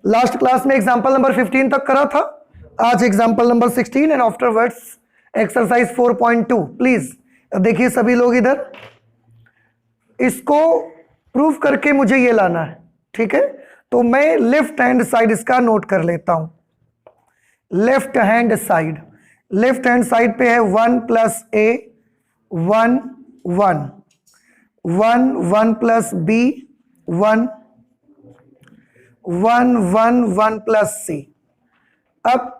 Last class में example number 15 तक करा था, आज example number 16 and afterwards exercise 4.2। Please देखिए सभी लोग इधर, इसको प्रूव करके मुझे ये लाना है, ठीक है। तो मैं लेफ्ट हैंड साइड इसका नोट कर लेता हूं। लेफ्ट हैंड साइड पे है 1 प्लस ए 1 1 1 1 प्लस बी 1 1 1 1 प्लस सी। अब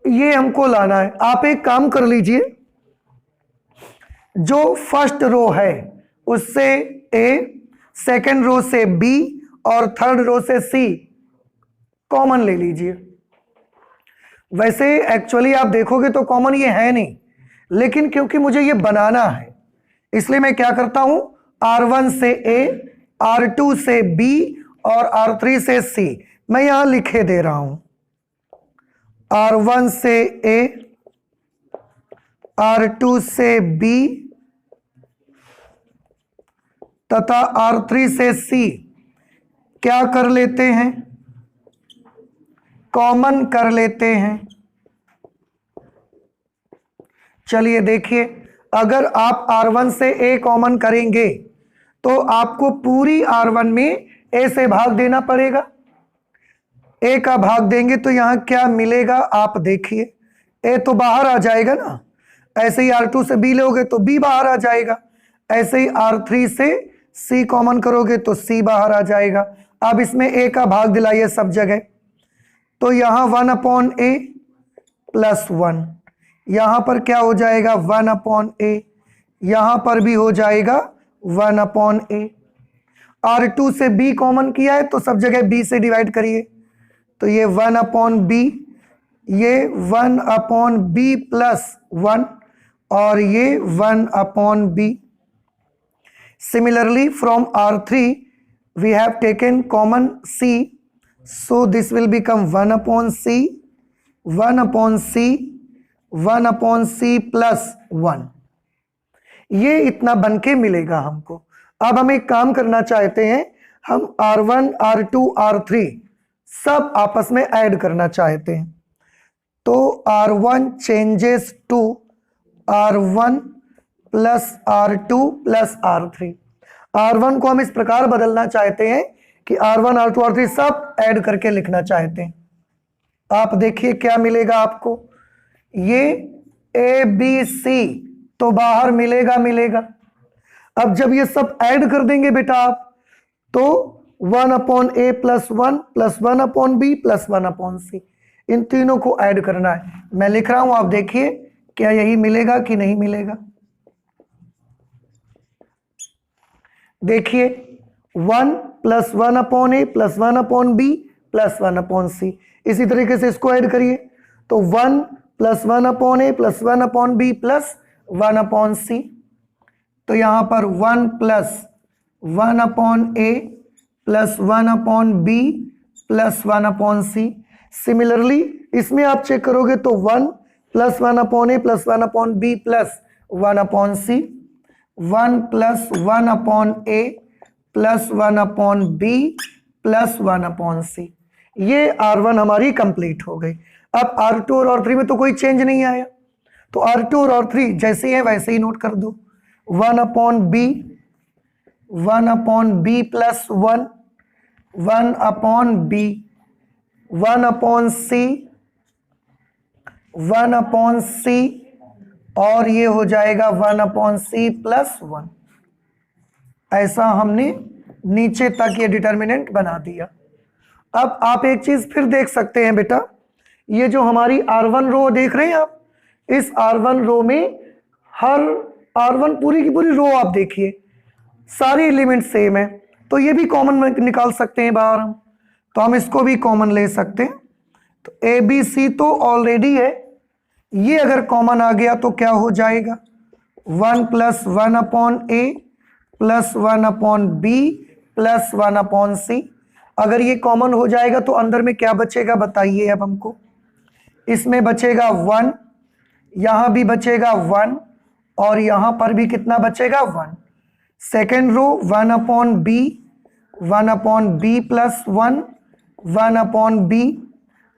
ये हमको लाना है। आप एक काम कर लीजिए, जो फर्स्ट रो है उससे ए, सेकंड रो से बी और थर्ड रो से सी कॉमन ले लीजिए। वैसे एक्चुअली आप देखोगे तो कॉमन ये है नहीं, लेकिन क्योंकि मुझे ये बनाना है इसलिए मैं क्या करता हूं, R1 से ए, R2 से बी और R3 से सी मैं यहां लिखे दे रहा हूं। R1 से ए, R2 से बी तथा R3 से सी क्या कर लेते हैं, कॉमन कर लेते हैं। चलिए देखिए, अगर आप R1 से ए कॉमन करेंगे तो आपको पूरी R1 में ए से भाग देना पड़ेगा। ए का भाग देंगे तो यहां क्या मिलेगा, आप देखिए, ए तो बाहर आ जाएगा ना। ऐसे ही R2 से बी लोगे तो बी बाहर आ जाएगा। ऐसे ही R3 से सी कॉमन करोगे तो सी बाहर आ जाएगा। अब इसमें ए का भाग दिलाइए सब जगह, तो यहां 1 अपॉन ए प्लस 1, यहां पर क्या हो जाएगा 1 अपॉन ए, यहां पर भी हो जाएगा 1 अपॉन ए। R2 से बी कॉमन किया है तो सब जगह बी से डिवाइड करिए, तो ये 1 अपॉन बी, ये 1 अपॉन बी प्लस 1 और ये 1 upon B. Similarly from R3 we have taken common C, so this will become 1 upon C, 1 upon C, 1 upon C plus 1। ये इतना बन के मिलेगा हमको। अब हम एक काम करना चाहते हैं, हम R1 R2 R3 सब आपस में ऐड करना चाहते हैं, तो R1 changes to R1 plus R2 plus R3। R1 को हम इस प्रकार बदलना चाहते हैं कि R1 R2 R3 सब ऐड करके लिखना चाहते हैं। आप देखिए क्या मिलेगा आपको, ये A B C तो बाहर मिलेगा। अब जब ये सब ऐड कर देंगे बेटा आप, तो 1 upon a plus 1 plus 1 upon B plus 1 upon c, इन तीनों को ऐड करना है। मैं लिख रहा हूं, आप देखिए क्या यही मिलेगा कि नहीं मिलेगा। देखिए 1 plus 1 upon a plus 1 upon B plus 1 upon c, इसी तरीके से इसको ऐड करिए, तो 1 plus 1 upon a plus 1 upon B plus 1 upon c, तो यहां पर 1 plus 1 upon a plus 1 upon B plus 1 upon c. Similarly इसमें आप चेक करोगे तो 1 plus 1 upon a plus 1 upon B plus 1 upon C, 1 plus 1 upon a plus 1 upon B plus 1 upon c. ये R1 हमारी complete हो गई। अब R2 और R3 में तो कोई चेंज नहीं आया, तो R2 और R3 जैसे ही है वैसे ही नोट कर दो। 1 upon B, 1 upon B plus 1, 1 upon B, 1 upon सी, 1 अपॉन सी और ये हो जाएगा 1 अपॉन सी प्लस 1। ऐसा हमने नीचे तक ये डिटर्मिनेंट बना दिया। अब आप एक चीज फिर देख सकते हैं बेटा, ये जो हमारी R1 रो देख रहे हैं आप, इस R1 रो में हर R1 पूरी की पूरी रो आप देखिए सारे एलिमेंट सेम है, तो ये भी कॉमन निकाल सकते हैं बाहर हम, तो हम इसको भी कॉमन ले सकते हैं। तो ए बी सी तो ऑलरेडी है, ये अगर कॉमन आ गया तो क्या हो जाएगा 1 plus 1 upon a plus 1 upon B plus 1 upon c. अगर ये कॉमन हो जाएगा तो अंदर में क्या बचेगा बताइए अब हमको, इसमें बचेगा 1, यहां भी बचेगा 1 और यहां पर भी कितना बचेगा 1। Second row 1 upon B plus 1 1 upon B,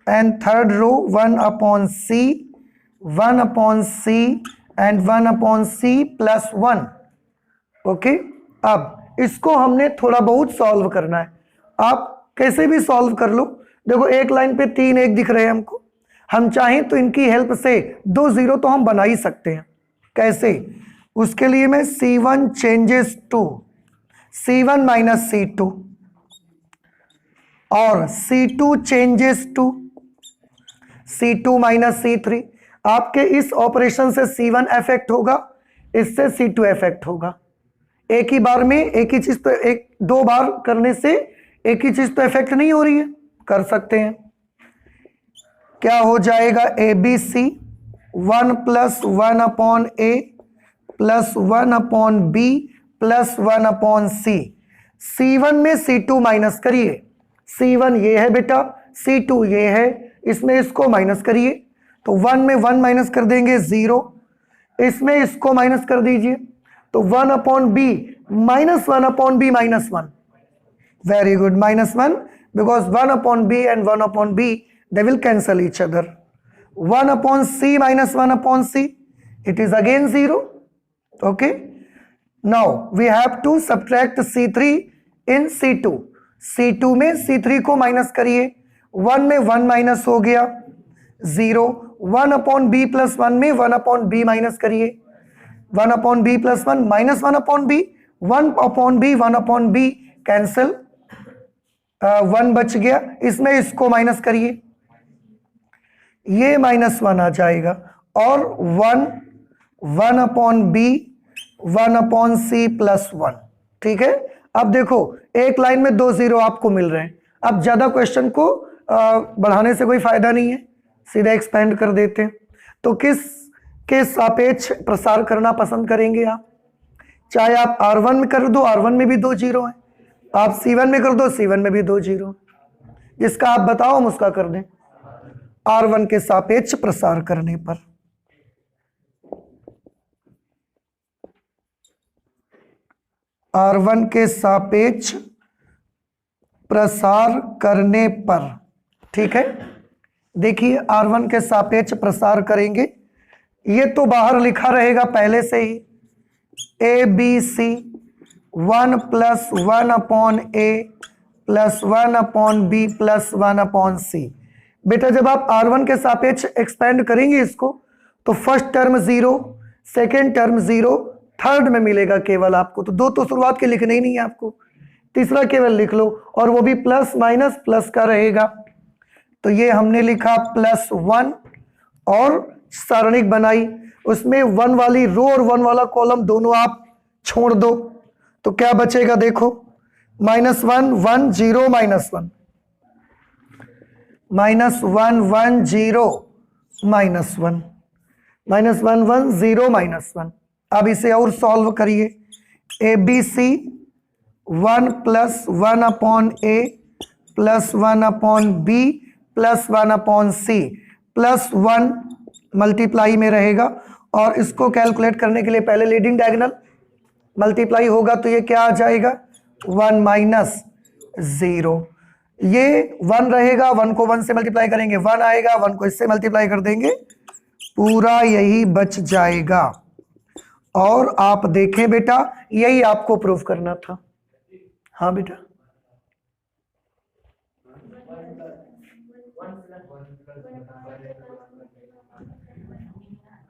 and third row 1 upon C, 1 upon C and 1 upon C plus 1। Okay, अब इसको हमने थोड़ा बहुत सॉल्व करना है। आप कैसे भी सॉल्व कर लो। देखो एक लाइन पे 3 1 दिख रहे हैं हमको, हम चाहें तो इनकी हेल्प से 2 0 तो हम बना ही सकते हैं। कैसे? उसके लिए मैं C1 changes to C1 minus C2 और C2 changes to C2 minus C3। आपके इस ऑपरेशन से C1 इफेक्ट होगा, इससे C2 इफेक्ट होगा। एक ही बार में एक ही चीज, तो एक दो बार करने से एक ही चीज तो इफेक्ट नहीं हो रही है। कर सकते हैं। क्या हो जाएगा? ABC 1 plus 1 upon A plus 1 upon B plus 1 upon C। C1 में C2 माइनस करिए। C1 ये है बेटा, C2 ये है, इसमें इसको माइनस करिए। तो 1 में 1 माइनस कर देंगे 0, इसमें इसको माइनस कर दीजिए तो 1 upon B minus 1 upon B minus 1। Very good, minus 1, because 1 upon B and 1 upon B they will cancel each other. 1 upon c minus 1 upon c, it is again 0. Okay, now we have to subtract c3 in c2। c2 में c3 को minus करिए। 1 में 1 minus हो गया 0। 1 upon b plus 1 में 1 upon b minus करिए। 1 upon b plus 1 minus 1 upon b, 1 upon b 1 upon b cancel, 1 बच गया। इसमें इसको माइनस करिए, ये माइनस 1 आ जाएगा और 1 upon B 1 upon C plus 1। ठीक है, अब देखो एक लाइन में 2 0 आपको मिल रहे हैं। अब ज्यादा क्वेश्चन को बढ़ाने से कोई फायदा नहीं है, सीधा एक्सपेंड कर देते हैं। तो किस के सापेक्ष प्रसार करना पसंद करेंगे आप? चाहे आप R1 में कर दो, R1 में भी 2 0 है, आप C1 में कर दो, C1 में भी 2 0। जिसका आप बताओ हम उसका कर दें। R1 के सापेक्ष प्रसार करने पर R1 के सापेक्ष प्रसार करने पर, ठीक है। देखिए R1 के सापेक्ष प्रसार करेंगे, ये तो बाहर लिखा रहेगा पहले से ही, ABC 1 plus 1 upon A plus 1 upon B plus 1 upon C। बेटा जब आप R1 के सापेक्ष एक्सपेंड करेंगे इसको, तो first term 0, second term 0, third में मिलेगा केवल आपको, तो 2 तो शुरुआत के लिखने ही नहीं है आपको, तीसरा केवल लिख लो, और वो भी प्लस माइनस प्लस का रहेगा। तो ये हमने लिखा प्लस 1 और सारणिक बनाई, उसमें 1 वाली रो और 1 वाला कॉलम दोनों आप छोड़ दो, तो क्या बचेगा? देखो -1 1 0 -1 -1 1 0 -1 -1 1 0 -1। अब इसे और सॉल्व करिए। ABC 1 plus 1 upon A plus 1 upon B plus 1 upon C plus 1 multiply में रहेगा, और इसको कैलकुलेट करने के लिए पहले लीडिंग डायगोनल मल्टीप्लाई होगा, तो ये क्या आ जाएगा? 1 माइनस 0। ये 1 रहेगा, 1 को 1 से मल्टीप्लाई करेंगे 1 आएगा, 1 को इससे मल्टीप्लाई कर देंगे, पूरा यही बच जाएगा। और आप देखें बेटा, यही आपको प्रूफ करना था। हाँ बेटा,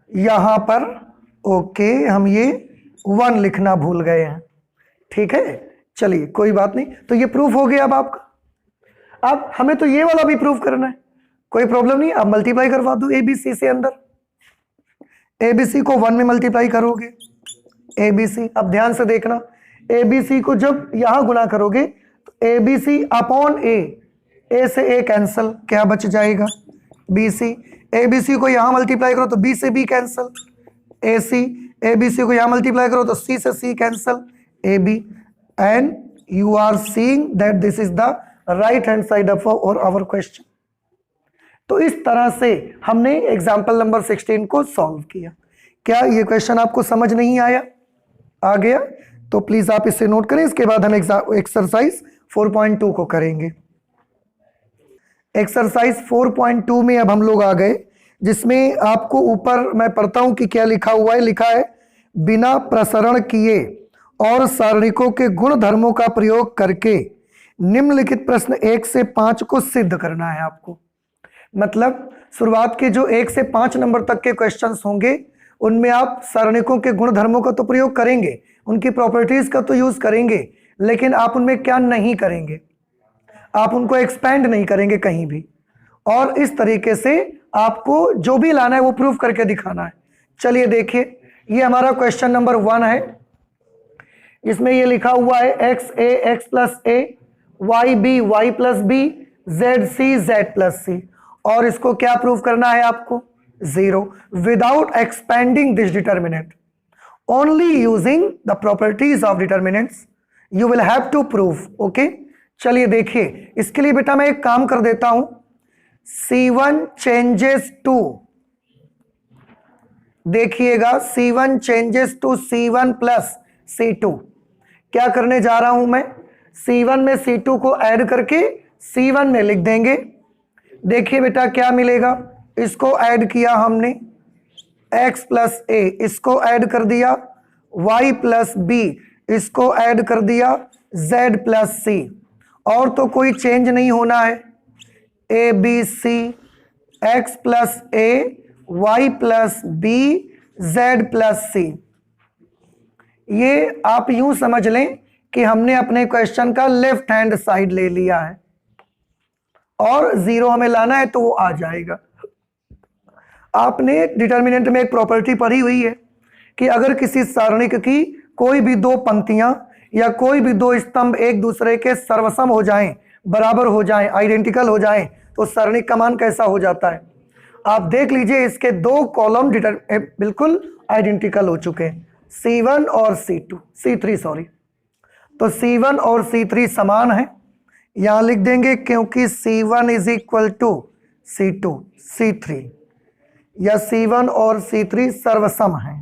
यहां पर ओके, हम ये 1 लिखना भूल गए हैं। ठीक है, चलिए कोई बात नहीं, तो ये प्रूफ हो गया अब आपका। अब हमें तो ये वाला भी प्रूफ करना है, कोई प्रॉब्लम नहीं, आप मल्टीप्लाई करवा दो ABC से। अंदर ABC को 1 में मल्टीप्लाई करोगे, ABC, अब ध्यान से देखना, ABC को जब यहां गुना करोगे तो ABC अपॉन A से A कैंसल, क्या बच जाएगा? BC। ABC को यहां मल्टीप्लाई करो तो B से B कैंसल, AC। ABC को यहां मल्टीप्लाई करो तो C से C cancel, AB। And you are seeing that this is the right hand side of our question. तो इस तरह से हमने एग्जाम्पल नंबर 16 को सॉल्व किया। क्या ये क्वेश्चन आपको समझ नहीं आया? आ गया? तो प्लीज आप इसे नोट करें, इसके बाद हम एक्सरसाइज 4.2 को करेंगे। एक्सरसाइज 4.2 में अब हम लोग आ गए, जिसमें आपको ऊपर मैं पढ़ता हूं कि क्या लिखा हुआ है। लिखा है बिना प्रसरण किए और सारणिकों के गुण धर्मों का प्रयोग करके निम्नलिखित प्रश्न 1 से 5 को सिद्ध करना है आपको। मतलब शुरुआत के जो 1 से 5 नंबर तक के क्वेश्चंस होंगे उनमें आप सारणिकों के गुण धर्मों का तो प्रयोग करेंगे, उनकी प्रॉपर्टीज का तो यूज करेंगे, लेकिन आप उनमें क्या नहीं करेंगे, आप उनको एक्सपेंड नहीं करेंगे कहीं भी। और इस तरीके से आपको जो भी लाना है वो प्रूफ करके दिखाना है। चलिए देखिए, ये हमारा क्वेश्चन नंबर 1 है। इसमें ये लिखा हुआ है x a x plus a, y b y plus b, z c z plus c. और इसको क्या प्रूव करना है आपको? 0 without expanding this determinant, only using the properties of determinants you will have to prove. Okay, चलिए देखिए, इसके लिए बेटा मैं एक काम कर देता हूं। C1 चेंजेस टू, देखिएगा C1 changes to C1 plus C2। क्या करने जा रहा हूं मैं? C1 में C2 को ऐड करके C1 में लिख देंगे। देखिए बेटा क्या मिलेगा, इसको ऐड किया हमने x प्लस ए, इसको ऐड कर दिया y प्लस बी, इसको ऐड कर दिया z प्लस सी। और तो कोई चेंज नहीं होना है। A B c, x plus a, y plus b, z plus c. ये आप यूं समझ लें कि हमने अपने क्वेश्चन का लेफ्ट हैंड साइड ले लिया है और 0 हमें लाना है तो वो आ जाएगा। आपने डिटर्मिनेंट में एक प्रॉपर्टी पढ़ी हुई है कि अगर किसी सारणिक की कोई भी 2 पंक्तियां या कोई भी 2 स्तंभ एक दूसरे के सर्वसम हो जाएं, बराबर हो जाएं, आइडेंटिकल हो जाएं, तो सारणिक का मान कैसा हो जाता है? आप देख लीजिए, इसके 2 कॉलम बिल्कुल आइडेंटिकल हो चुके हैं, C1 और C3 सॉरी। तो C1 और C3 समान है, यहां लिख देंगे क्योंकि C1 is equal to C2 C3, या C1 और C3 सर्वसम है।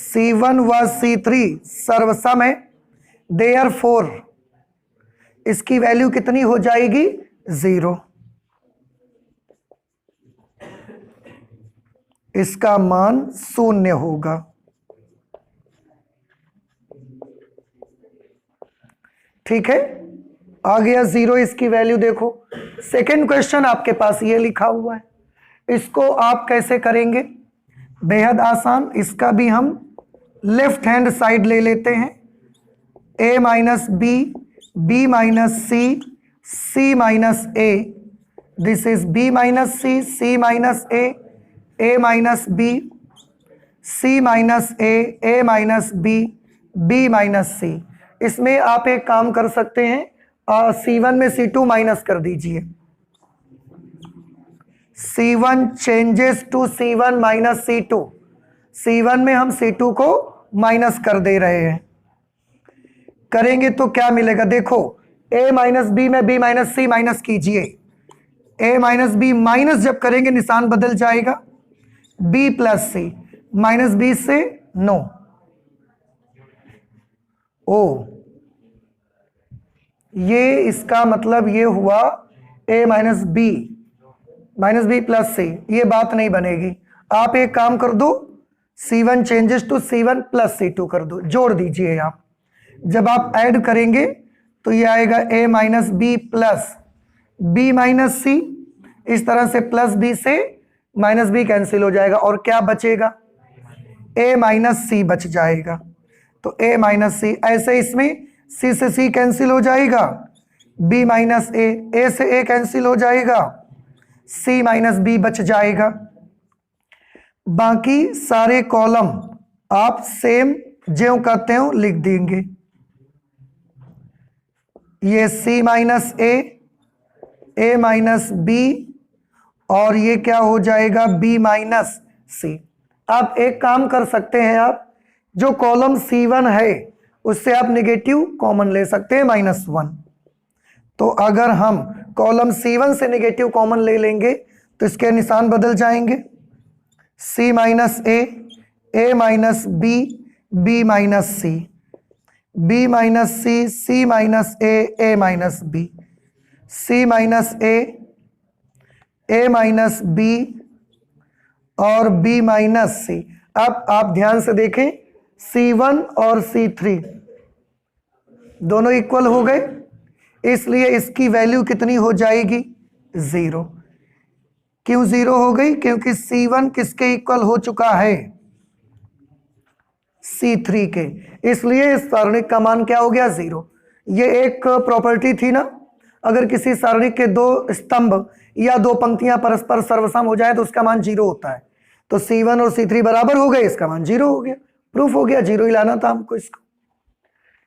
C1 व C3 सर्वसम है, देयरफॉर इसकी वैल्यू कितनी हो जाएगी? 0। इसका मान 0 होगा। ठीक है, आ गया 0 इसकी वैल्यू। देखो सेकंड क्वेश्चन आपके पास ये लिखा हुआ है, इसको आप कैसे करेंगे? बेहद आसान, इसका भी हम लेफ्ट हैंड साइड ले लेते हैं। a minus B, b minus C, c minus A, this is b minus C, c minus a minus b, c minus a minus b, b minus c। इसमें आप एक काम कर सकते हैं, C1 में C2 माइनस कर दीजिए। C1 changes to C1 minus C2, C1 में हम C2 को माइनस कर दे रहे हैं। करेंगे तो क्या मिलेगा? देखो a माइनस बी में b माइनस सी माइनस कीजिए, a माइनस बी माइनस जब करेंगे निशान बदल जाएगा, b प्लस सी, माइनस बी से नो ओ, ये इसका मतलब ये हुआ a minus b plus c, ये बात नहीं बनेगी। आप एक काम कर दो, C1 changes to C1 plus C2 कर दो, जोड़ दीजिए आप। जब आप ऐड करेंगे तो ये आएगा a minus b plus b minus c, इस तरह से प्लस बी से माइनस बी कैंसिल हो जाएगा और क्या बचेगा? a माइनस सी बच जाएगा। तो a माइनस सी, ऐसे इसमें c से c कैंसिल हो जाएगा, b माइनस a से a कैंसिल हो जाएगा, c माइनस b बच जाएगा। बाकी सारे कॉलम आप सेम ज्यों करते हो लिख देंगे। ये c minus a minus b, और ये क्या हो जाएगा? b माइनस सी। आप एक काम कर सकते हैं, आप जो कॉलम C1 है उससे आप नेगेटिव कॉमन ले सकते हैं -1। तो अगर हम कॉलम C1 से नेगेटिव कॉमन ले लेंगे तो इसके निशान बदल जाएंगे। C माइनस ए माइनस बी, बी माइनस सी, बी माइनस सी, सी माइनस ए माइनस बी, सी माइनस ए माइनस बी और बी माइनस सी। अब आप ध्यान से देखें, C1 और C3 दोनों इक्वल हो गए, इसलिए इसकी वैल्यू कितनी हो जाएगी? 0। क्यों 0 हो गई? क्योंकि C1 किसके इक्वल हो चुका है? C3 के, इसलिए इस सारणिक का मान क्या हो गया? 0। ये एक प्रॉपर्टी थी ना, अगर किसी सारणिक के दो स्तंभ या दो पंक्तियां परस्पर सर्वसम हो जाए तो उसका मान 0 होता है। तो C1 और C3 बराबर हो गए, इसका मान 0 हो गया, प्रूफ हो गया। 0 ही लाना था हमको इसको।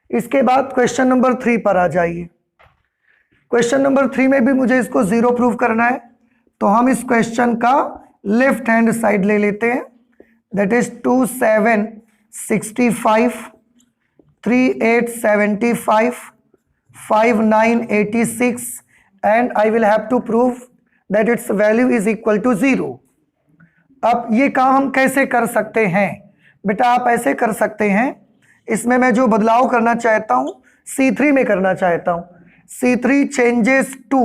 इसके बाद क्वेश्चन नंबर 3 पर आ जाइए। क्वेश्चन नंबर 3 में भी मुझे इसको 0 प्रूफ करना है, तो हम इस क्वेश्चन का लेफ्ट हैंड साइड ले लेते हैं। That is 2 7 65, 3 8 75, 5 9 86 and I will have to prove that its value is equal to 0। अब ये काम हम कैसे कर सकते हैं? बेटा आप ऐसे कर सकते हैं, इसमें मैं जो बदलाव करना चाहता हूं C3 में करना चाहता हूं। C3 changes to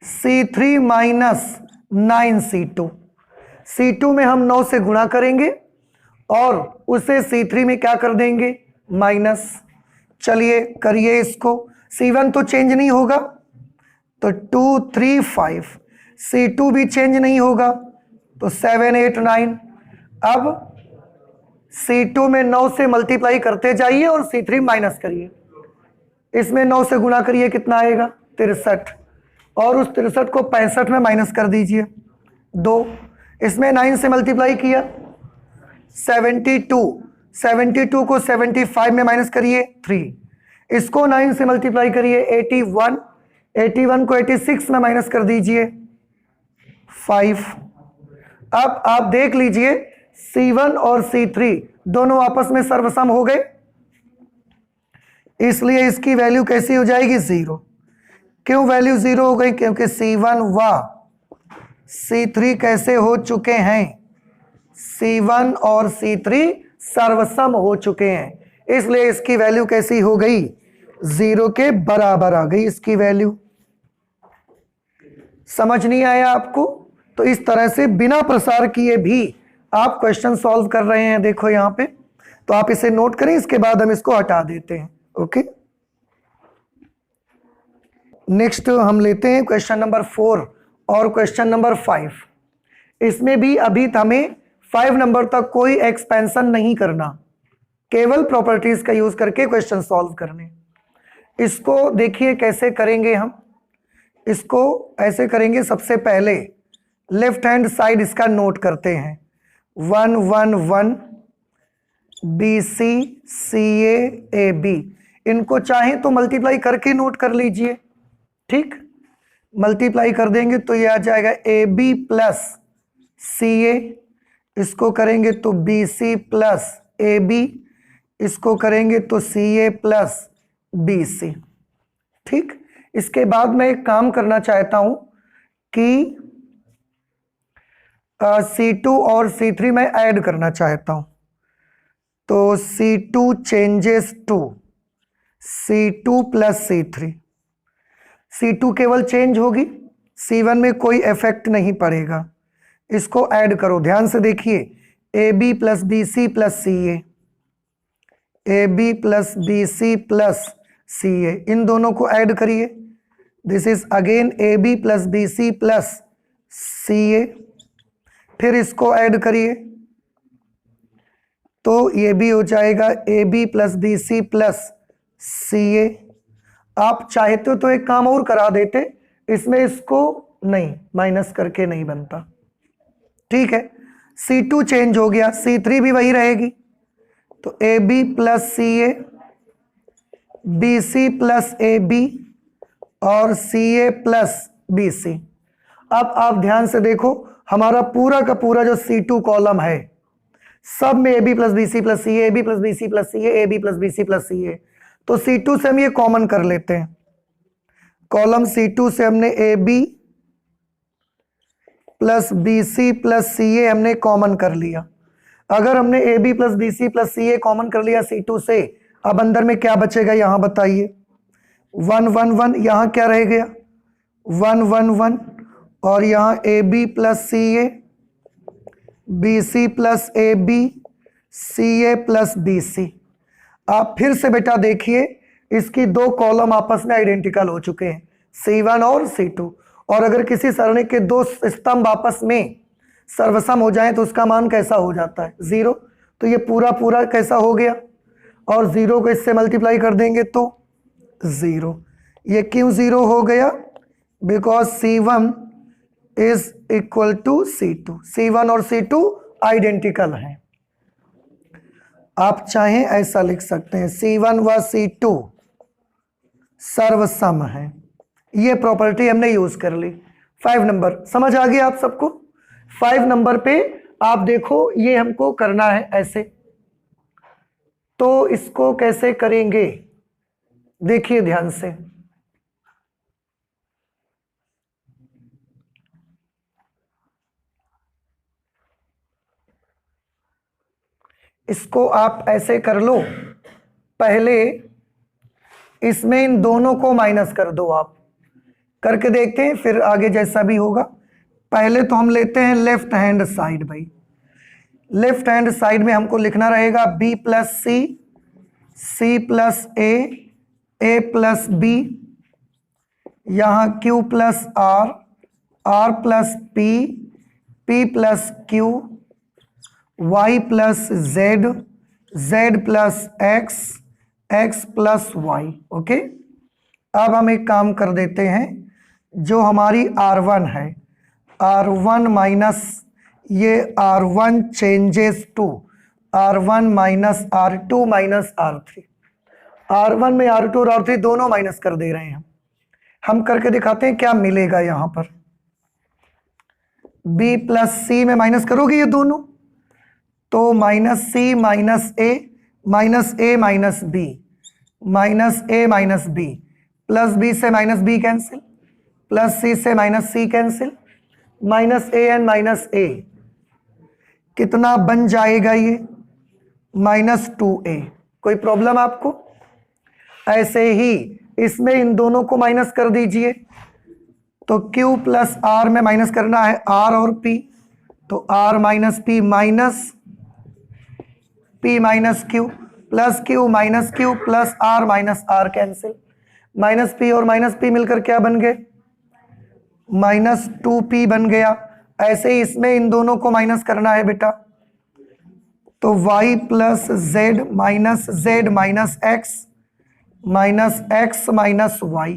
C3 minus 9C2। C2 में हम 9 से गुणा करेंगे और उसे C3 में क्या कर देंगे? माइनस। चलिए करिए इसको। C1 तो चेंज नहीं होगा, तो 2 3 5। C2 भी चेंज नहीं होगा, तो 7 8 9। अब C2 में 9 से मल्टीप्लाई करते जाइए और C3 माइनस करिए। इसमें 9 से गुणा करिए, कितना आएगा? 63। और उस 63 को 65 में माइनस कर दीजिए 2। इसमें 9 से मल्टीप्लाई किया 72, 72 को 75 में माइनस करिए 3। इसको 9 से मल्टीप्लाई करिए 81, 81 को 86 में माइनस कर दीजिए 5। अब आप देख लीजिए C1 और C3 दोनों आपस में सर्वसम हो गए, इसलिए इसकी वैल्यू कैसी हो जाएगी? 0। क्यों वैल्यू 0 हो गई? क्योंकि C1 व C3 कैसे हो चुके हैं? C1 और C3 सर्वसम हो चुके हैं, इसलिए इसकी वैल्यू कैसी हो गई? 0 के बराबर आ गई इसकी वैल्यू। समझ नहीं आया आपको? तो इस तरह से बिना प्रसार किए भी आप क्वेश्चन सॉल्व कर रहे हैं। देखो यहां पे, तो आप इसे नोट करें, इसके बाद हम इसको हटा देते हैं। ओके, नेक्स्ट हम लेते हैं क्वेश्चन नंबर 4 और क्वेश्चन नंबर 5। इसमें भी अभी हमें 5 नंबर तक कोई एक्सपेंशन नहीं करना, केवल प्रॉपर्टीज का यूज करके क्वेश्चन सॉल्व करने। इसको देखिए कैसे करेंगे हम। इसको ऐसे करेंगे, सबसे पहले लेफ्ट हैंड साइड इसका नोट करते हैं। 1 1 1 BC CA AB, इनको चाहें तो मल्टीप्लाई करके नोट कर लीजिए। ठीक, मल्टीप्लाई कर देंगे तो ये आ जाएगा AB प्लस CA, इसको करेंगे तो BC प्लस AB, इसको करेंगे तो CA प्लस BC। ठीक, इसके बाद मैं एक काम करना चाहता हूं कि C2 और C3 में ऐड करना चाहता हूं, तो C2 changes to C2 plus C3। C2 केवल चेंज होगी, C1 में कोई इफेक्ट नहीं पड़ेगा। इसको ऐड करो, ध्यान से देखिए। AB plus BC plus CA, AB plus BC plus CA, इन दोनों को ऐड करिए। This is again AB plus BC plus CA। फिर इसको ऐड करिए तो ये भी हो जाएगा AB plus BC plus CA। आप चाहते तो एक काम और करा देते, इसमें इसको नहीं माइनस करके नहीं बनता। ठीक है, C2 चेंज हो गया, C3 भी वही रहेगी, तो AB plus CA, BC plus AB और CA प्लस BC। अब आप ध्यान से देखो, हमारा पूरा का पूरा जो C2 कॉलम है सब में AB plus BC plus CA, AB plus BC plus CA, AB plus BC plus CA। तो C2 से हम ये कॉमन कर लेते हैं। कॉलम C2 से हमने AB plus B C plus C a हमने कॉमन कर लिया। अगर हमने a B plus B C plus C a common कर लिया C2 से, अब अंदर में क्या बचेगा यहां बताइए? 1 1 1, यहां क्या रह गया? 1 1 1, और यहां A B plus C A, B C plus A B, C A plus B C. आप फिर से बेटा देखिए, इसकी दो कॉलम आपस में आइडेंटिकल हो चुके हैं, C1 और C2। और अगर किसी सरणी के दो स्तंभ आपस में सर्वसम हो जाए तो उसका मान कैसा हो जाता है? 0। तो ये पूरा पूरा कैसा हो गया? और 0 को इससे मल्टीप्लाई कर देंगे तो 0। ये क्यों 0 हो गया? Because C1 is equal to C2। C1 और C2 आइडेंटिकल हैं। आप चाहें ऐसा लिख सकते हैं, C1 व C2 सर्वसम है। ये प्रॉपर्टी हमने यूज कर ली। 5 नंबर समझ आ गया आप सबको? 5 नंबर पे आप देखो, ये हमको करना है ऐसे, तो इसको कैसे करेंगे देखिए ध्यान से। इसको आप ऐसे कर लो, पहले इसमें इन दोनों को माइनस कर दो। आप करके देखते हैं, फिर आगे जैसा भी होगा। पहले तो हम लेते हैं लेफ्ट हैंड साइड भाई। लेफ्ट हैंड साइड में हमको लिखना रहेगा b plus C, C plus A plus B, यहाँ q plus R plus P plus Q, y plus Z plus X plus Y. Okay, अब हम एक काम कर देते हैं, जो हमारी R1 है, R1 माइनस ये R1 changes to R1 minus R2 minus R3। R1 में R2 और R3 दोनों माइनस कर दे रहे हैं हम करके दिखाते हैं क्या मिलेगा। यहां पर B प्लस सी में माइनस करोगे ये दोनों, तो माइनस सी माइनस ए माइनस बी, माइनस ए माइनस बी, प्लस बी से माइनस बी कैंसिल, प्लस सी से minus C cancel, minus A N minus ए, कितना बन जाएगा ये? Minus 2a। कोई प्रॉब्लम आपको? ऐसे ही इसमें इन दोनों को माइनस कर दीजिए, तो q प्लस आर में माइनस करना है r और p, तो r minus p minus q plus q plus r minus r cancel, minus p और माइनस p मिलकर क्या बन गए? माइनस 2p बन गया। ऐसे ही इसमें इन दोनों को माइनस करना है बेटा, तो y plus z minus x minus y.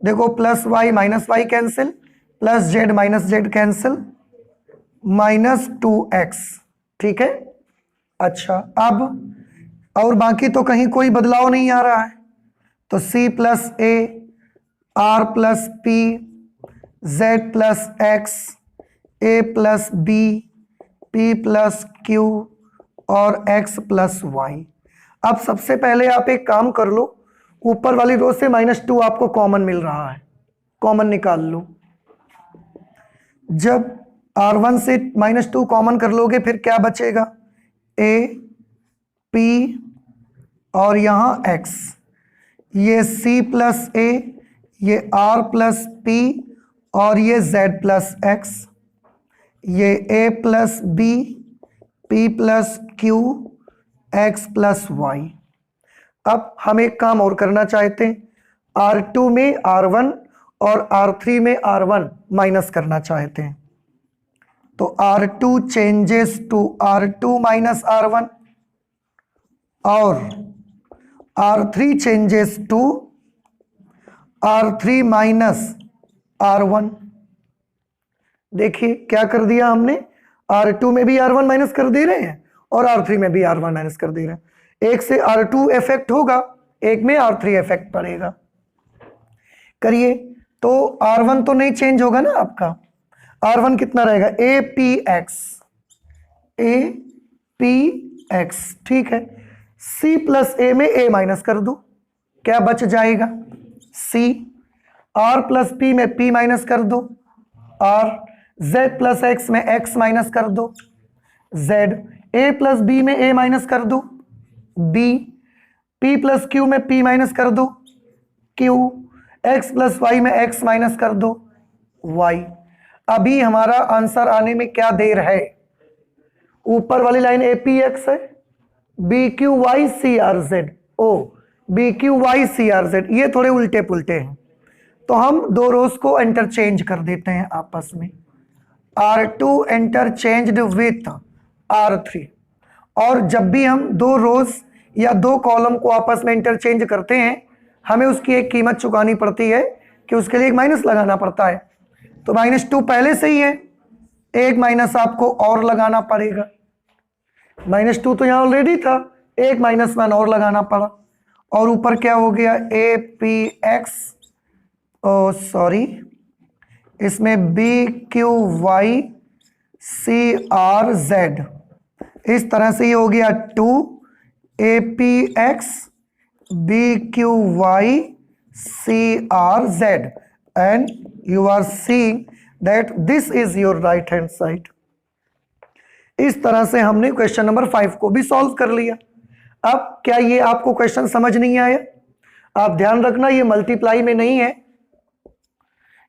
देखो plus y minus y cancel, plus z minus z cancel, minus 2x। ठीक है, अच्छा अब और बाकी तो कहीं कोई बदलाव नहीं आ रहा है, तो c plus A, r plus p, z plus x, a plus b, p plus q और x प्लस y। अब सबसे पहले आप एक काम कर लो, ऊपर वाली रो से -2 आपको कॉमन मिल रहा है, कॉमन निकाल लो। जब R1 से -2 कॉमन कर लोगे फिर क्या बचेगा? a, p और यहां x, ये c प्लस a, ये r प्लस p और ये z प्लस x, ये a plus b, p plus q, x plus y। अब हम एक काम और करना चाहते हैं, R2 में R1 और R3 में R1 माइनस करना चाहते हैं, तो R2 changes to R2 minus R1 और R3 changes to R3 minus R1। देखिए क्या कर दिया हमने, R2 में भी R1 माइनस कर दे रहे हैं और R3 में भी R1 माइनस कर दे रहे हैं। एक से R2 इफेक्ट होगा, एक में R3 इफेक्ट पड़ेगा। करिए, तो R1 तो नहीं चेंज होगा ना आपका, R1 कितना रहेगा? APX। ठीक है, C प्लस A में A माइनस कर दो, क्या बच जाएगा? C। R प्लस P में P माइनस कर दो, R। z प्लस एक्स में x माइनस कर दो, z, a प्लस बी में a माइनस कर दो, b, p प्लस q में p माइनस कर दो, q, x प्लस y में x माइनस कर दो, y। अभी हमारा आंसर आने में क्या देर है? ऊपर वाली लाइन ए पी एक्स है, B Q Y C R Z, O B Q Y C R Z, ये थोड़े उल्टे पुल्टे हैं, तो हम दो रोज को इंटरचेंज कर देते हैं आपस में, R2 इंटरचेंज्ड विथ R3। और जब भी हम दो रोज या दो कॉलम को आपस में इंटरचेंज करते हैं, हमें उसकी एक कीमत चुकानी पड़ती है कि उसके लिए एक माइनस लगाना पड़ता है। तो -2 पहले से ही है, एक माइनस आपको और लगाना पड़ेगा। -2 तो यहां ऑलरेडी था, एक -1 और लगाना पड़ा, और ऊपर क्या हो गया? A P x, o sorry, इसमें b Q Y C R z, इस तरह से ये हो गया 2 a P x b Q Y C R z, and you are seeing that this is your right hand side। इस तरह से हमने क्वेश्चन नंबर 5 को भी सॉल्व कर लिया। अब क्या ये आपको क्वेश्चन समझ नहीं आया? आप ध्यान रखना, ये मल्टीप्लाई में नहीं है,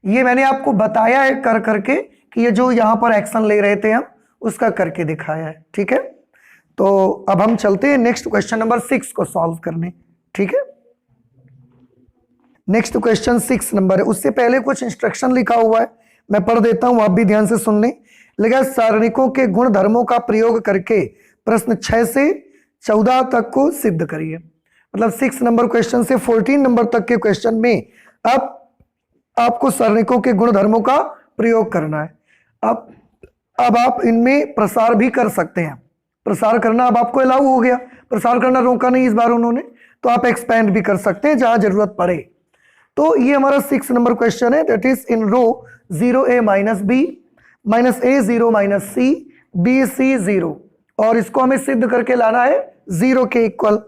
ये मैंने आपको बताया है कर करके कि ये जो यहां पर एक्शन ले रहे थे हम, उसका करके दिखाया है। ठीक है, तो अब हम चलते हैं नेक्स्ट क्वेश्चन नंबर 6 को सॉल्व करने। ठीक है, नेक्स्ट क्वेश्चन 6 नंबर है, उससे पहले कुछ इंस्ट्रक्शन लिखा हुआ है, मैं पढ़ देता हूं, आप भी ध्यान से सुन लें। लिखा, सारणिकों के गुण धर्मों का प्रयोग करके प्रश्न 6 से 14 तक को सिद्ध करिए। मतलब 6 नंबर क्वेश्चन से 14 नंबर तक के क्वेश्चन में अब आपको सारणिकों के गुण धर्मों का प्रयोग करना है। अब आप इनमें प्रसार भी कर सकते हैं, प्रसार करना अब आपको अलाउ हो गया, प्रसार करना रोका नहीं इस बार उन्होंने, तो आप एक्सपेंड भी कर सकते हैं जहां जरूरत पड़े। तो ये हमारा 6 नंबर क्वेश्चन है, that is in row 0a minus B minus a 0 minus C B C 0, और इसको हमें सिद्ध करके लाना है 0 के इक्वल।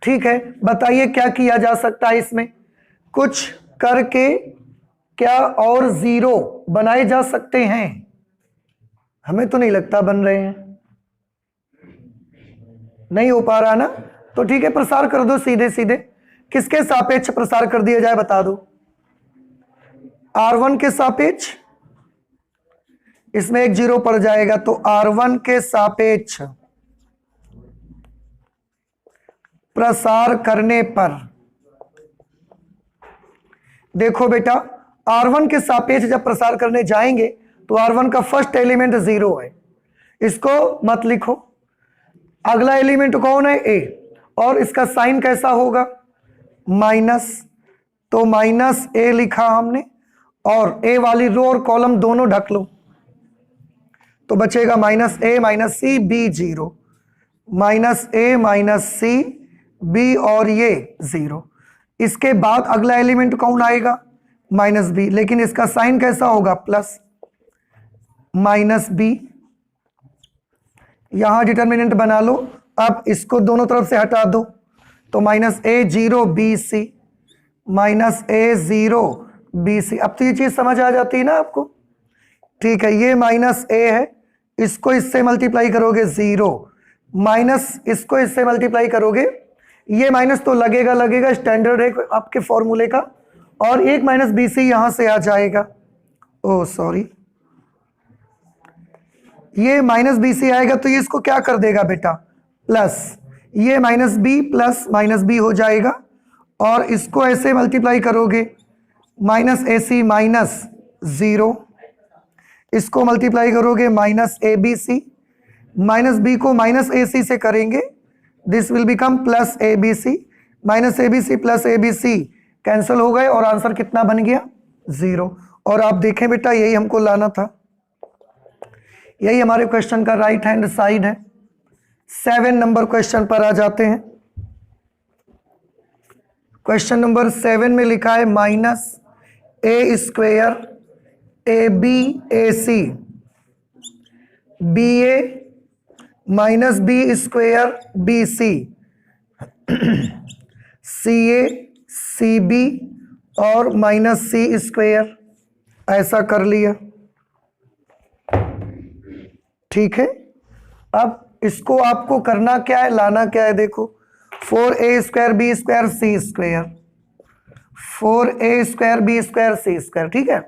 ठीक है, बताइए क्या किया जा सकता है इसमें? कुछ करके क्या और 0 बनाए जा सकते हैं? हमें तो नहीं लगता बन रहे हैं, नहीं हो पा रहा ना, तो ठीक है प्रसार कर दो सीधे सीधे। किसके सापेक्ष प्रसार कर दिया जाए बता दो? R1 के सापेक्ष, इसमें एक 0 पड़ जाएगा, तो R1 के सापेक्ष प्रसार करने पर, देखो बेटा R1 के सापेक्ष जब प्रसार करने जाएंगे तो R1 का फर्स्ट एलिमेंट 0 है, इसको मत लिखो। अगला एलिमेंट कौन है? A, और इसका साइन कैसा होगा? माइनस, तो माइनस ए लिखा हमने, और ए वाली रो और कॉलम दोनों ढक लो, तो बचेगा -a minus C B 0, -a minus C B, और ये 0। इसके बाद अगला एलिमेंट कौन आएगा? -b, लेकिन इसका साइन कैसा होगा? प्लस, -b, यहां डिटर्मिनेंट बना लो। अब इसको दोनों तरफ से हटा दो, तो -a 0 B C, -a 0 B C. अब तो ये चीज समझ आ जाती है ना आपको? ठीक है, ये -a है, इसको इससे मल्टीप्लाई करोगे 0, माइनस इसको इससे मल्टीप्लाई करोगे, ये माइनस तो लगेगा लगेगा, स्टैंडर्ड है आपके फॉर्मूले का, और एक -bc यहां से आ जाएगा। ओ सॉरी, ये -bc आएगा, तो ये इसको क्या कर देगा बेटा? प्लस, ये -b प्लस -b हो जाएगा, और इसको ऐसे मल्टीप्लाई करोगे, -ac माइनस 0, इसको मल्टीप्लाई करोगे -abc, -b को -ac से करेंगे, this will become +abc, -abc plus abc cancel हो गए, और आंसर कितना बन गया? 0। और आप देखें बेटा, यही हमको लाना था, यही हमारे क्वेश्चन का राइट हैंड साइड है। 7 नंबर क्वेश्चन पर आ जाते हैं। क्वेश्चन नंबर 7 में लिखा है -a square ABAC BA -b square BC CA CB और -c स्क्वेयर, ऐसा कर लिया। ठीक है, अब इसको आपको करना क्या है, लाना क्या है, देखो 4a square b square c square, 4a square b square c square. ठीक है,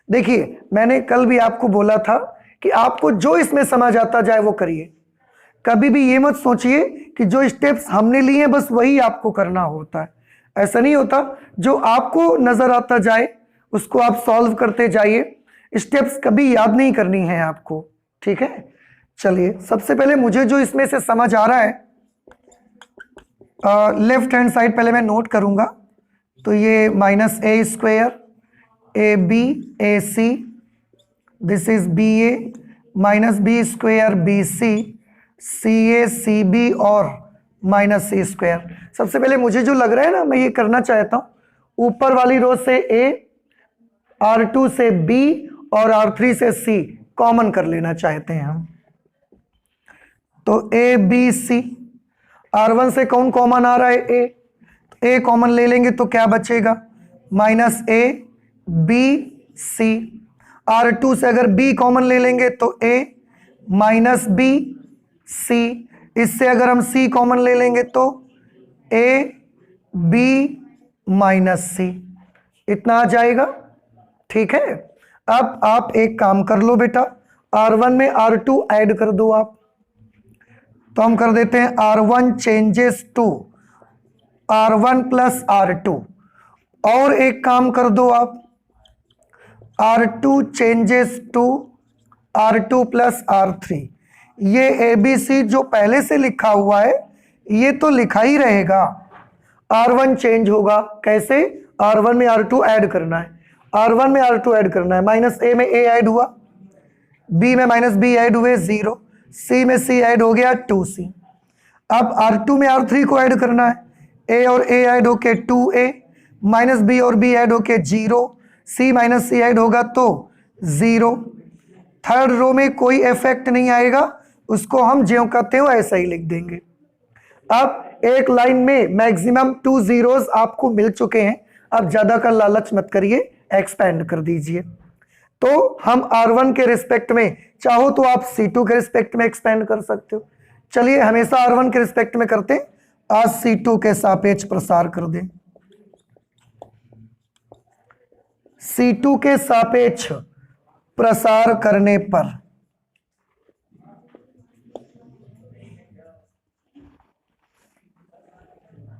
देखिए मैंने कल भी आपको बोला था कि आपको जो इसमें समझ आता जाए वो करिए, कभी भी ये मत सोचिए कि जो स्टेप्स हमने लिए हैं बस वही आपको करना होता है, ऐसा नहीं होता। जो आपको नजर आता जाए उसको आप सॉल्व करते जाइए, स्टेप्स कभी याद नहीं करनी है आपको। ठीक है, चलिए सबसे पहले मुझे जो इसमें से समझ आ रहा है, लेफ्ट हैंड साइड पहले मैं नोट करूंगा, तो ये minus A square A B A C, this is B A minus B square B C, C A C B और माइनस सी स्क्वायर। सबसे पहले मुझे जो लग रहा है ना, मैं ये करना चाहता हूं, ऊपर वाली रो से ए, R2 से B और R3 से C कॉमन कर लेना चाहते हैं हम, तो A B C, R1 से कौन कॉमन आ रहा है, A कॉमन ले लेंगे तो क्या बचेगा, minus A B C। R2 से अगर B कॉमन ले लेंगे तो A माइनस B C, इससे अगर हम C कॉमन ले लेंगे तो A B माइनस C, इतना आ जाएगा। ठीक है, अब आप एक काम कर लो बेटा, R1 में R2 ऐड कर दो आप, तो हम कर देते हैं R1 changes to R1 plus R2, और एक काम कर दो आप, R2 changes to R2 plus R3। ये ABC जो पहले से लिखा हुआ है ये तो लिखा ही रहेगा, R1 चेंज होगा, कैसे, R1 में R2 ऐड करना है, R1 में R2 ऐड करना है, माइनस A में A ऐड हुआ, B में माइनस B ऐड हुए 0, C में C ऐड हो गया 2C। अब R2 में R3 को ऐड करना है, A और A ऐड होके 2A, माइनस B और B ऐड होके 0, C माइनस C ऐड होगा तो 0। थर्ड रो में कोई इफेक्ट नहीं आएगा, उसको हम ज्यों कहते हो ऐसा ही लिख देंगे। अब एक लाइन में मैक्सिमम 2 zeros आपको मिल चुके हैं, अब ज्यादा का लालच मत करिए, एक्सपेंड कर दीजिए। तो हम R1 के रिस्पेक्ट में, चाहो तो आप C2 के रिस्पेक्ट में एक्सपेंड कर सकते हो। चलिए हमेशा R1 के रिस्पेक्ट में करते हैं, आज C2 के सापेक्ष प्रसार कर दें, C2 के सापेक्ष प्रसार करने पर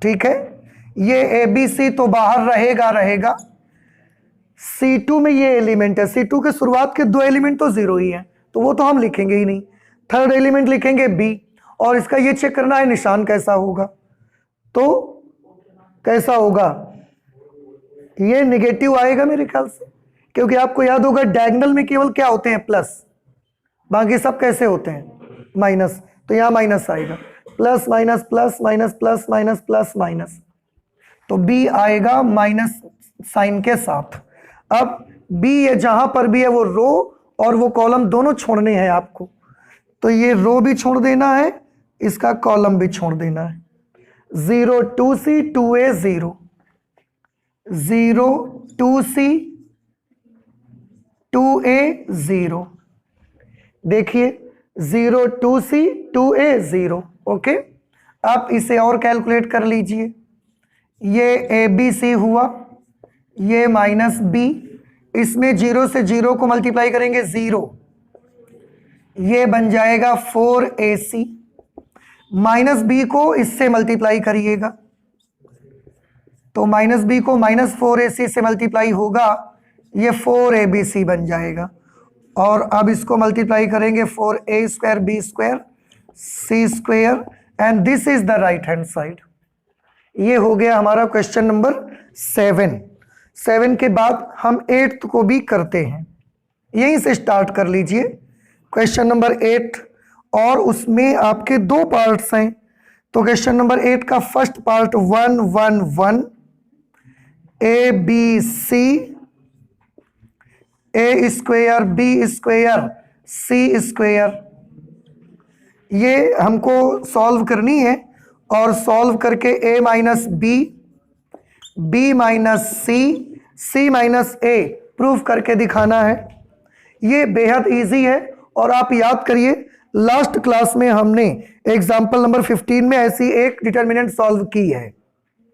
ठीक है, ये ABC तो बाहर रहेगा, C2 में ये एलिमेंट है, C2 के शुरुआत के 2 एलिमेंट तो 0 ही है, तो वो तो हम लिखेंगे ही नहीं, थर्ड एलिमेंट लिखेंगे B, और इसका ये चेक करना है निशान कैसा होगा, तो कैसा होगा, ये निगेटिव आएगा मेरे ख्याल से, क्योंकि आपको याद होगा डायगोनल में केवल क्या होते हैं, प्लस, बाकी सब कैसे होते हैं, माइनस, तो यहां माइनस आएगा, plus minus plus minus plus minus plus minus, तो B आएगा माइनस साइन के साथ। अब B ये जहां पर भी है वो रो और वो कॉलम दोनों छोड़ने हैं आपको, तो ये रो भी छोड़ देना है, इसका कॉलम भी छोड़ देना है, 0 2C 2A 0, 0 2C 2A 0, देखिए 0 2C 2A 0। ओके, आप इसे और कैलकुलेट कर लीजिए, ये ABC हुआ, ये माइनस B, इसमें 0 से 0 को मल्टीप्लाई करेंगे 0, ये बन जाएगा 4AC, माइनस B को इससे मल्टीप्लाई करिएगा, तो माइनस B को माइनस 4AC से मल्टीप्लाई होगा, ये 4ABC बन जाएगा, और अब इसको मल्टीप्लाई करेंगे 4A square B square C square, and this is the right hand side. ये हो गया हमारा क्वेश्चन नंबर 7 के बाद हम 8th को भी करते हैं, यहीं से स्टार्ट कर लीजिए, क्वेश्चन नंबर 8, और उसमें आपके 2 पार्ट्स हैं, तो क्वेश्चन नंबर 8 का first part 1 1 1 ABC A square B square C square, ये हमको सॉल्व करनी है, और सॉल्व करके A minus B, B minus C, C minus A proof करके दिखाना है। ये बेहद इजी है, और आप याद करिए लास्ट क्लास में हमने एग्जाम्पल नंबर 15 में ऐसी एक डिटर्मिनेंट सॉल्व की है,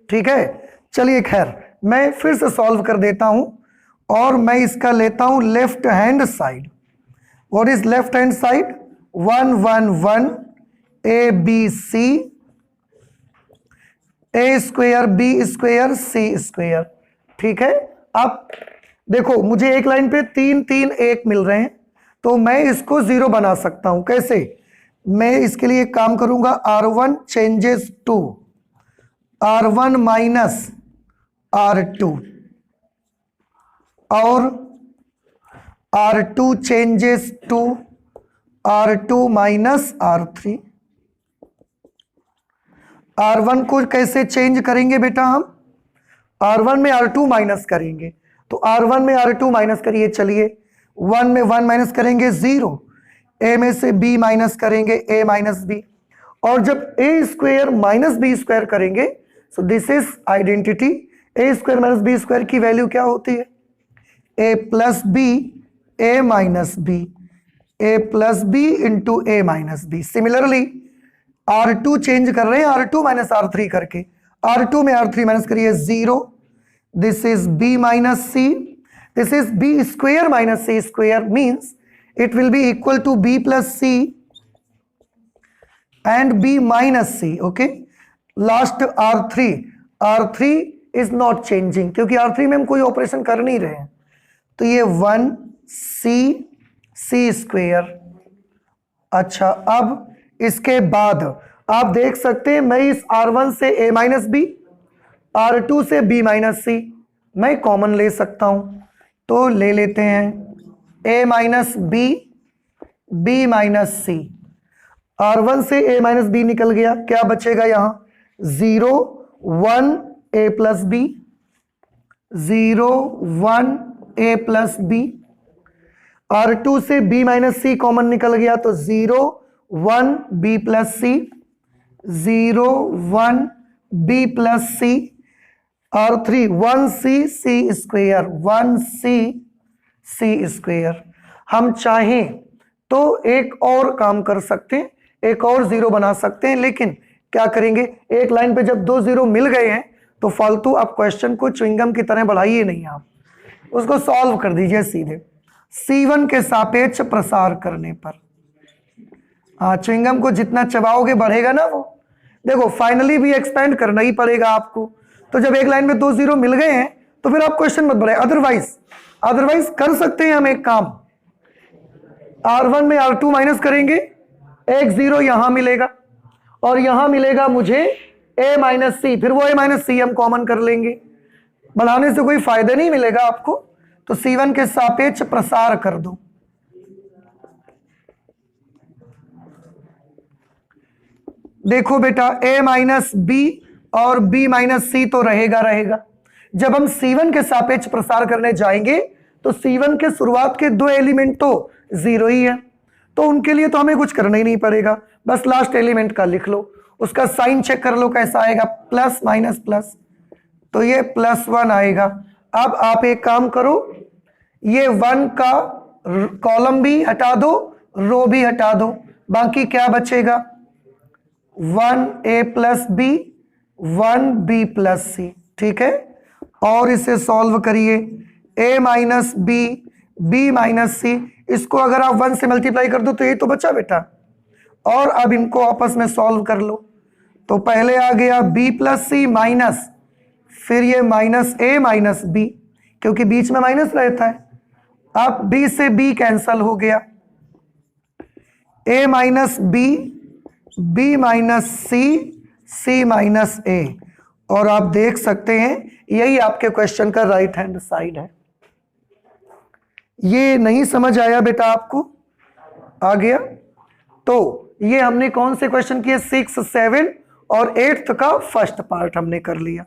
ठीक है। चलिए खैर मैं फिर से सॉल्व कर देता हूं और मैं इसका लेता हूं left hand side. What is left hand side? 1 1 1 A B C A square B square C square, ठीक है। अब देखो मुझे एक लाइन पे 3 3 1 मिल रहे हैं, तो मैं इसको 0 बना सकता हूं। कैसे? मैं इसके लिए काम करूंगा, R1 changes to R1 minus R2 और R2 changes to R2 minus R3। R1 को कैसे चेंज करेंगे बेटा? हम R1 में R2 माइनस करेंगे, तो R1 में R2 माइनस करिए। चलिए 1 में 1 माइनस करेंगे 0, A में से B माइनस करेंगे A माइनस B, और जब A square minus B square करेंगे, so this is identity. A square minus B square की वैल्यू क्या होती है? A plus B A minus B, A plus B into A minus B। Similarly R2 change कर रहे हैं R2 minus R3 करके, R2 में R3 माइनस करिए 0, this is B minus C, this is B square minus C square, means it will be equal to B plus C and B minus C, okay। Last R3 is not changing क्योंकि R3 में हम कोई operation कर नहीं रहे हैं, तो ये 1 C स्क्वेयर। अच्छा, अब इसके बाद आप देख सकते हैं मैं इस R1 से A माइनस बी, R2 से B माइनस सी मैं कॉमन ले सकता हूं, तो ले लेते हैं A minus B minus C. R1 से A माइनस बी निकल गया, क्या बचेगा यहां? 0 1 A plus B, 0 1 A plus B. R2 से B माइनस सी कॉमन निकल गया, तो 0 1 B प्लस सी, 0 1 B प्लस सी। R3 1 C square, 1 C square. हम चाहें तो एक और काम कर सकते हैं, एक और 0 बना सकते हैं, लेकिन क्या करेंगे, एक लाइन पे जब 2 0 मिल गए हैं तो फालतू आप क्वेश्चन को च्युइंगम की तरह बढ़ाइए नहीं, आप उसको सॉल्व कर दीजिए सीधे C1 के सापेक्ष प्रसार करने पर। हाँ, च्युइंगम को जितना चबाओगे बढ़ेगा ना वो। देखो फाइनली भी एक्सपेंड करना ही पड़ेगा आपको, तो जब एक लाइन में 2 0 मिल गए हैं तो फिर आप क्वेश्चन मत बढ़ाए। अदरवाइज कर सकते हैं हम एक काम, R1 में R2 माइनस करेंगे, एक 0 यहां मिलेगा और यहां मिलेगा मुझे A माइनस सी, फिर वो A माइनस सी हम कॉमन कर लेंगे, बढ़ाने से कोई फायदा नहीं मिलेगा आपको, तो C1 के सापेक्ष प्रसार कर दो। देखो बेटा A माइनस बी और B माइनस सी तो रहेगा। जब हम C1 के सापेक्ष प्रसार करने जाएंगे तो C1 के शुरुआत के 2 एलिमेंट तो 0 ही है, तो उनके लिए तो हमें कुछ करना ही नहीं पड़ेगा, बस लास्ट एलिमेंट का लिख लो, उसका साइन चेक कर लो कैसा आएगा, प्लस माइनस प्लस, तो ये +1 आएगा। अब आप एक काम करो, ये 1 का कॉलम भी हटा दो, रो भी हटा दो, बाकी क्या बचेगा? 1 A plus b 1 B plus सी, ठीक है। और इसे सॉल्व करिए, A minus B B minus c, इसको अगर आप 1 से मल्टीप्लाई कर दो तो ये तो बचा बेटा, और अब इनको आपस में सॉल्व कर लो, तो पहले आ गया B प्लस सी माइनस, फिर ये माइनस A माइनस B, क्योंकि बीच में माइनस रहता है, अब B से B कैंसल हो गया, A minus B minus C minus A, और आप देख सकते हैं यही आपके क्वेश्चन का राइट हैंड साइड है। ये नहीं समझ आया बेटा आपको? आ गया? तो ये हमने कौन से क्वेश्चन किए? 6 7 और 8th का फर्स्ट पार्ट हमने कर लिया।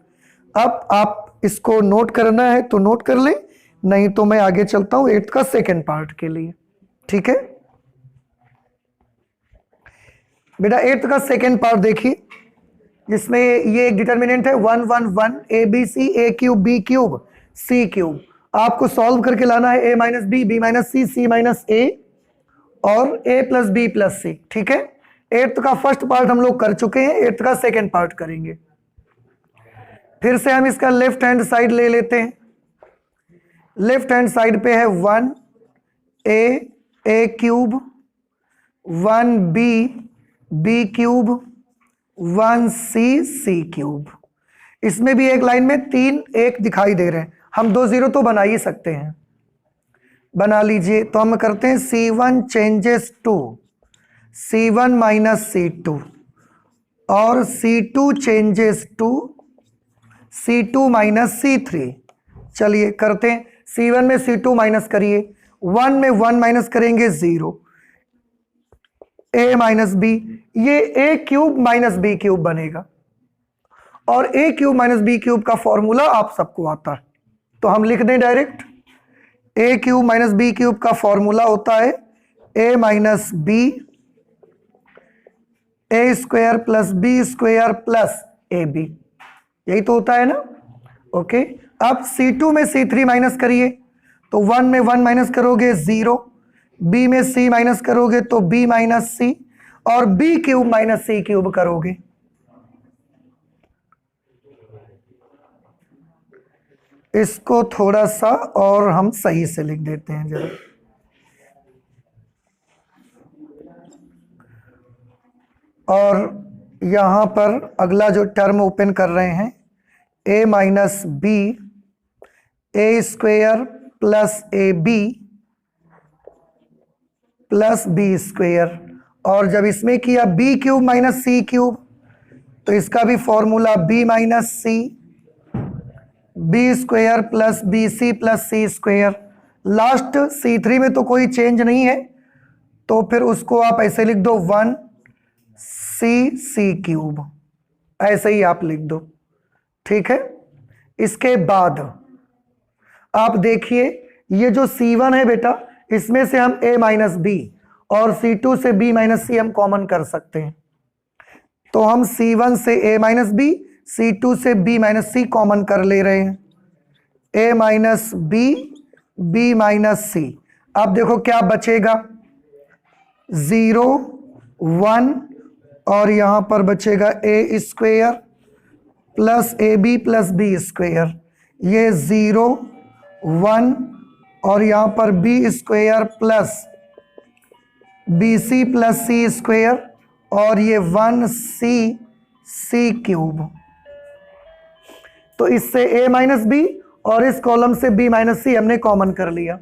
अब आप इसको नोट करना है तो नोट कर ले, नहीं तो मैं आगे चलता हूं 8th का सेकेंड पार्ट के लिए, ठीक है बेटा। 8th का सेकेंड पार्ट देखिए, जिसमें ये एक डिटर्मिनेंट है 1 1 1 ABC A cube B cube C cube. आपको सॉल्व करके लाना है A minus B B minus C minus A, और a प्लस बी प्लस सी। ठीक है, 8th का फर्स्ट पार्ट हम लोग कर चुके हैं, 8th का सेकेंड पार्ट करेंगे। फिर से हम इसका लेफ्ट हैंड साइड ले लेते हैं। लेफ्ट हैंड साइड पे है 1a cube, 1b b cube, 1c cube. इसमें भी एक लाइन में 3 1 दिखाई दे रहे हैं, हम 2 0 तो बना ही सकते हैं, बना लीजिए। तो हम करते हैं C1 changes to C1 minus C2 और C2 changes to C2 minus C3। चलिए करते हैं, C1 में C2 माइनस करिए, 1 में 1 माइनस करेंगे 0, a माइनस बी, ये a cube minus B cube बनेगा और a cube minus B cube का फॉर्मूला आप सबको आता है, तो हम लिख दें direct. a cube minus B cube का फॉर्मूला होता है a minus B a square plus B square plus A B, यही तो होता है ना। ओके, अब C2 में C3 माइनस करिए, तो 1 में 1 माइनस करोगे 0, b में c माइनस करोगे तो b माइनस सी, और b cube minus c cube करोगे। इसको थोड़ा सा और हम सही से लिख देते हैं जरा। और यहां पर अगला जो टर्म ओपन कर रहे हैं, a minus b a square plus A B plus b square, और जब इसमें किया b cube minus c cube तो इसका भी फॉर्मूला b माइनस सी b square plus B C plus c square. Last C3 में तो कोई चेंज नहीं है, तो फिर उसको आप ऐसे लिख दो 1 सी क्यूब, ऐसे ही आप लिख दो। ठीक है, इसके बाद आप देखिए ये जो C1 है बेटा, इसमें से हम a माइनस बी और C2 से b माइनस सी हम कॉमन कर सकते हैं, तो हम C1 से a माइनस बी, C2 से b माइनस सी कॉमन कर ले रहे हैं, a minus B b minus c. अब देखो क्या बचेगा, 0 1 और यहां पर बचेगा a square plus A B plus b square, ये 0 1 और यहां पर b square plus B C plus c square, और ये 1 सी क्यूब। तो इससे a माइनस बी और इस कॉलम से b माइनस सी हमने कॉमन कर लिया।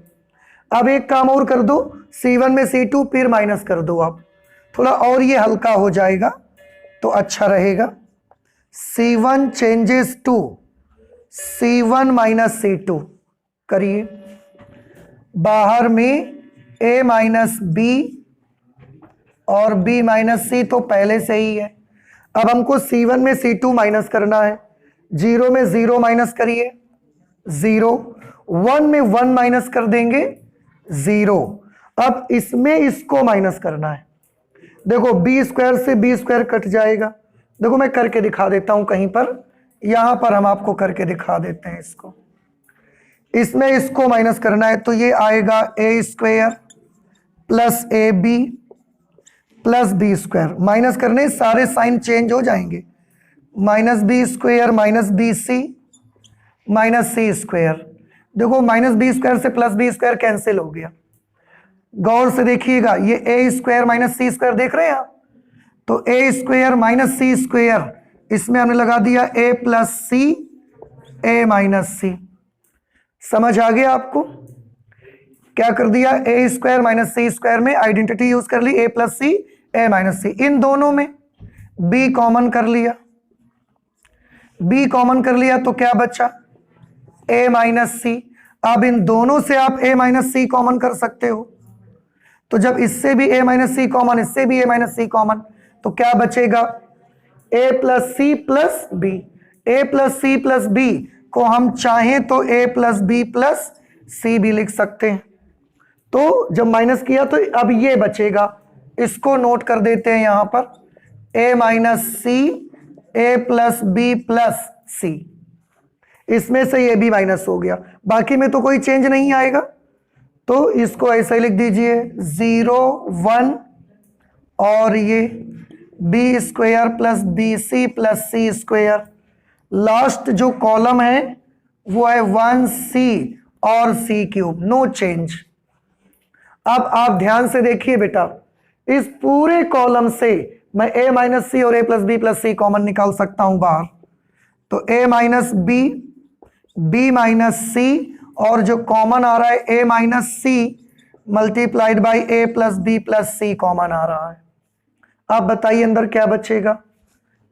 अब एक काम और कर दो, C1 में C2 फिर माइनस कर दो आप, थोड़ा और ये हल्का हो जाएगा तो अच्छा रहेगा। C1 changes to C1 minus C2 करिए, बाहर में a माइनस बी और b माइनस सी तो पहले से ही है, अब हमको C1 में C2 माइनस करना है। 0 में 0 माइनस करिए 0, 1 में 1 माइनस कर देंगे 0। अब इसमें इसको माइनस करना है, देखो b स्क्वायर से b स्क्वायर कट जाएगा। देखो मैं करके दिखा देता हूं कहीं पर, यहां पर हम आपको करके दिखा देते हैं इसको। इसमें इसको माइनस करना है तो ये आएगा a square plus A B plus B square, minus करने सारे साइन चेंज हो जाएंगे, minus B square minus b c minus सी स्क्वायर। देखो माइनस बी स्क्वायर से प्लस बी स्क्वायर कैंसिल हो गया, गौर से देखिएगा, ये a square minus C square देख रहे हैं आप, तो a square minus C square, इसमें हमने लगा दिया a plus C a minus c. समझ आ गया आपको, क्या कर दिया, a square minus C square में आइडेंटिटी यूज कर ली, a plus C a minus c, इन दोनों में b कॉमन कर लिया, b कॉमन कर लिया तो क्या बचा, a माइनस सी। अब इन दोनों से आप a माइनस सी कॉमन कर सकते हो, तो जब इससे भी a माइनस सी कॉमन, इससे भी a माइनस सी कॉमन, तो क्या बचेगा, a plus C plus B. a plus C plus B को हम चाहें तो a plus B plus C भी लिख सकते हैं। तो जब माइनस किया तो अब ये बचेगा, इसको नोट कर देते हैं यहां पर, a minus C A plus B plus c, इसमें से ये भी माइनस हो गया, बाकी में तो कोई चेंज नहीं आएगा। तो इसको ऐसे ही लिख दीजिए 0 1 और ये b square plus B C plus c square. Last जो कॉलम है वो है 1c और c क्यूब, नो चेंज। अब आप ध्यान से देखिए बेटा, इस पूरे कॉलम से मैं a माइनस सी और a plus B plus c common निकाल सकता हूं बाहर। तो a minus B, b minus c और जो कॉमन आ रहा है a minus c multiplied by a plus B plus c common आ रहा है। अब बताइए अंदर क्या बचेगा?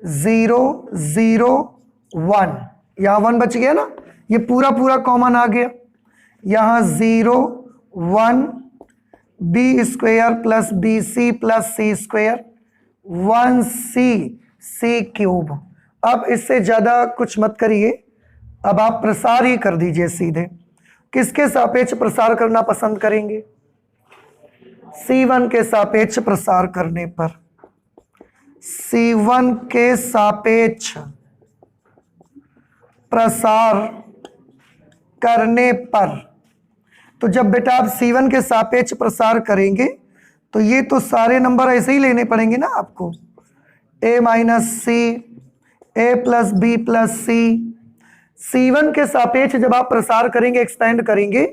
0 0 1, यहां 1 बच गया ना, ये पूरा पूरा कॉमन आ गया। यहां 0 1 b square plus B C plus c square 1c c cube. अब इससे ज्यादा कुछ मत करिए, अब आप प्रसार ही कर दीजिए सीधे। किसके सापेक्ष प्रसार करना पसंद करेंगे? C1 के सापेक्ष प्रसार करने पर, C1 के सापेक्ष प्रसार करने पर। तो जब बेटा आप C1 के सापेक्ष प्रसार करेंगे तो ये तो सारे नंबर ऐसे ही लेने पड़ेंगे ना आपको। a minus C, A plus B plus C. C1 के सापेक्ष जब आप प्रसार करेंगे, एक्सपेंड करेंगे,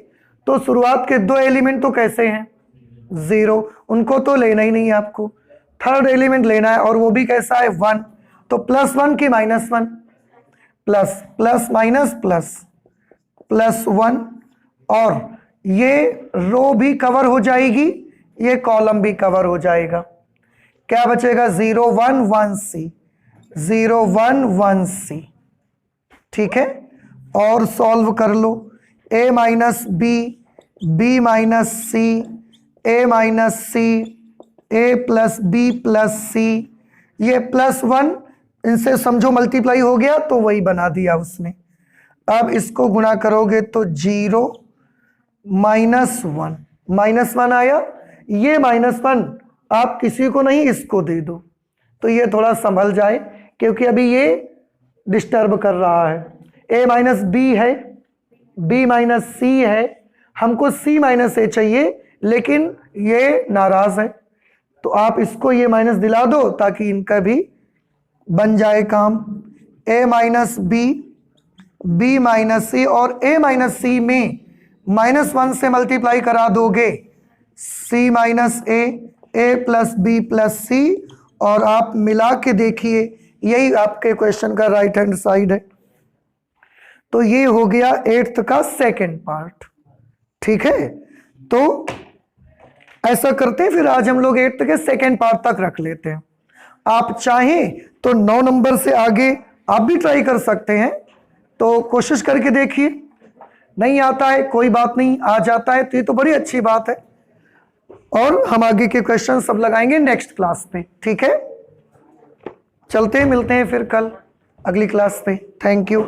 तो शुरुआत के 2 एलिमेंट तो कैसे हैं? 0, उनको तो लेना ही नहीं है आपको। थर्ड एलिमेंट लेना है और वो भी कैसा है? 1। तो +1 की -1, plus plus minus plus plus 1, और ये रो भी कवर हो जाएगी, ये कॉलम भी कवर हो जाएगा। क्या बचेगा? 0 1 1 c, 0 1 1 c। ठीक है, और सॉल्व कर लो। a minus b, b minus c, a minus c, a plus B plus c, ये +1 इनसे समझो मल्टीप्लाई हो गया तो वही बना दिया उसने। अब इसको गुणा करोगे तो 0 -1, -1 आया। ये -1 आप किसी को नहीं, इसको दे दो तो ये थोड़ा संभल जाए, क्योंकि अभी ये डिस्टर्ब कर रहा है। a माइनस बी है, b माइनस सी है, हमको c माइनस ए चाहिए, लेकिन ये नाराज है, तो आप इसको ये माइनस दिला दो ताकि इनका भी बन जाए काम। a minus B, b minus c, और a माइनस सी में -1 से मल्टीप्लाई करा दोगे c माइनस ए प्लस बी प्लस सी, और आप मिला के देखिए, यही आपके क्वेश्चन का राइट हैंड साइड है। तो ये हो गया 8th का सेकंड पार्ट। ठीक है, तो ऐसा करते हैं, फिर आज हम लोग 8th के सेकंड पार्ट तक रख लेते हैं। आप चाहें तो 9 नंबर से आगे आप भी ट्राई कर सकते हैं, तो कोशिश करके देखिए। नहीं आता है कोई बात नहीं, आ जाता है तो ये तो बड़ी अच्छी बात है, और हम आगे के क्वेश्चन सब लगाएंगे नेक्स्ट क्लास पे। ठीक है, चलते हैं, मिलते हैं फिर कल अगली क्लास पे। Thank you.